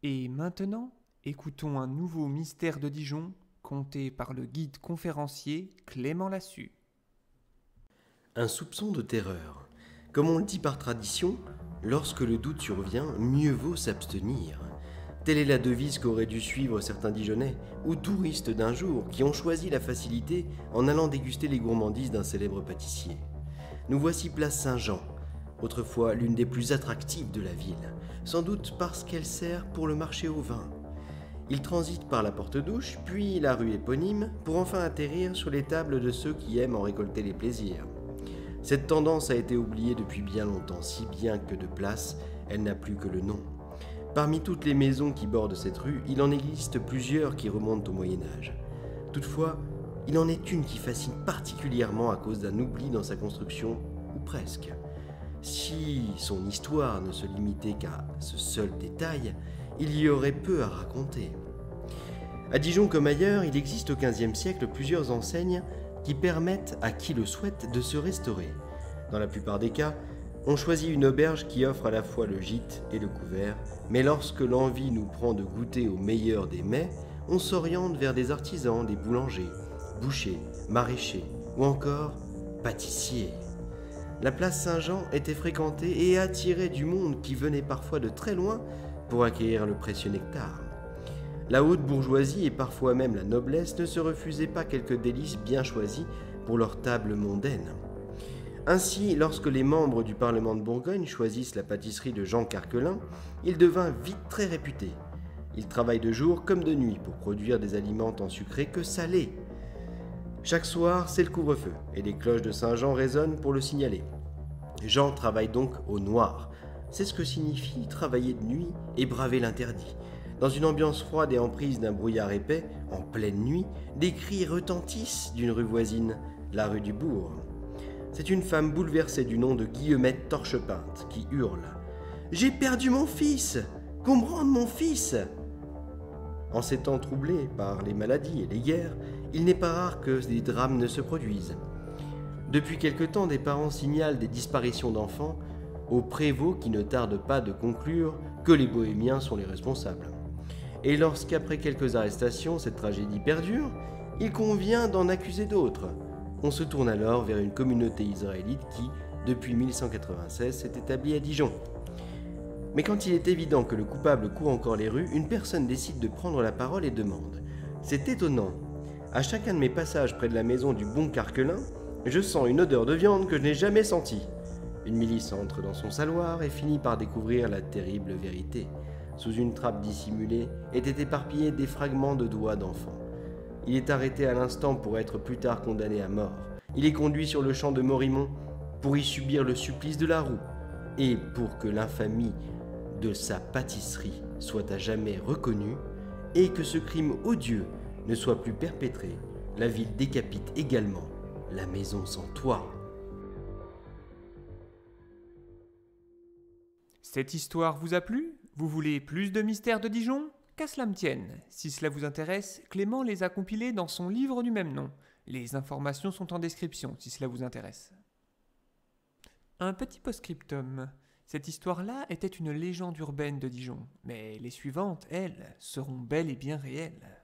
Et maintenant, écoutons un nouveau mystère de Dijon, conté par le guide conférencier Clément Lassus. Un soupçon de terreur. Comme on le dit par tradition, lorsque le doute survient, mieux vaut s'abstenir. Telle est la devise qu'auraient dû suivre certains Dijonnais ou touristes d'un jour qui ont choisi la facilité en allant déguster les gourmandises d'un célèbre pâtissier. Nous voici place Saint-Jean, autrefois l'une des plus attractives de la ville, sans doute parce qu'elle sert pour le marché au vin. Il transite par la porte-douche, puis la rue éponyme, pour enfin atterrir sur les tables de ceux qui aiment en récolter les plaisirs. Cette tendance a été oubliée depuis bien longtemps, si bien que de place, elle n'a plus que le nom. Parmi toutes les maisons qui bordent cette rue, il en existe plusieurs qui remontent au Moyen-Âge. Toutefois, il en est une qui fascine particulièrement à cause d'un oubli dans sa construction, ou presque. Si son histoire ne se limitait qu'à ce seul détail, il y aurait peu à raconter. À Dijon comme ailleurs, il existe au XVe siècle plusieurs enseignes qui permettent à qui le souhaite de se restaurer. Dans la plupart des cas, on choisit une auberge qui offre à la fois le gîte et le couvert, mais lorsque l'envie nous prend de goûter au meilleur des mets, on s'oriente vers des artisans, des boulangers, bouchers, maraîchers ou encore pâtissiers. La place Saint-Jean était fréquentée et attirait du monde qui venait parfois de très loin pour acquérir le précieux nectar. La haute bourgeoisie et parfois même la noblesse ne se refusaient pas quelques délices bien choisis pour leur table mondaine. Ainsi, lorsque les membres du Parlement de Bourgogne choisissent la pâtisserie de Jean Carquelin, il devint vite très réputé. Il travaille de jour comme de nuit pour produire des aliments tant sucrés que salés. Chaque soir, c'est le couvre-feu et les cloches de Saint-Jean résonnent pour le signaler. Jean travaille donc au noir. C'est ce que signifie travailler de nuit et braver l'interdit. Dans une ambiance froide et en prise d'un brouillard épais, en pleine nuit, des cris retentissent d'une rue voisine, la rue du Bourg. C'est une femme bouleversée du nom de Guillemette Torchepinte qui hurle « J'ai perdu mon fils! Qu'on me rende mon fils !» En ces temps troublés par les maladies et les guerres, il n'est pas rare que des drames ne se produisent. Depuis quelque temps, des parents signalent des disparitions d'enfants au prévôt qui ne tarde pas de conclure que les bohémiens sont les responsables. Et lorsqu'après quelques arrestations, cette tragédie perdure, il convient d'en accuser d'autres. On se tourne alors vers une communauté israélite qui, depuis 1196, s'est établie à Dijon. Mais quand il est évident que le coupable court encore les rues, une personne décide de prendre la parole et demande « C'est étonnant, à chacun de mes passages près de la maison du bon Carquelin, je sens une odeur de viande que je n'ai jamais sentie. » Une milice entre dans son saloir et finit par découvrir la terrible vérité. Sous une trappe dissimulée étaient éparpillés des fragments de doigts d'enfants. Il est arrêté à l'instant pour être plus tard condamné à mort. Il est conduit sur le champ de Morimont pour y subir le supplice de la roue. Et pour que l'infamie de sa pâtisserie soit à jamais reconnue et que ce crime odieux ne soit plus perpétré, la ville décapite également la maison sans toit. Cette histoire vous a plu? Vous voulez plus de mystères de Dijon? Qu'à cela me tienne. Si cela vous intéresse, Clément les a compilés dans son livre du même nom. Les informations sont en description si cela vous intéresse. Un petit post-scriptum. Cette histoire-là était une légende urbaine de Dijon, mais les suivantes, elles, seront bel et bien réelles.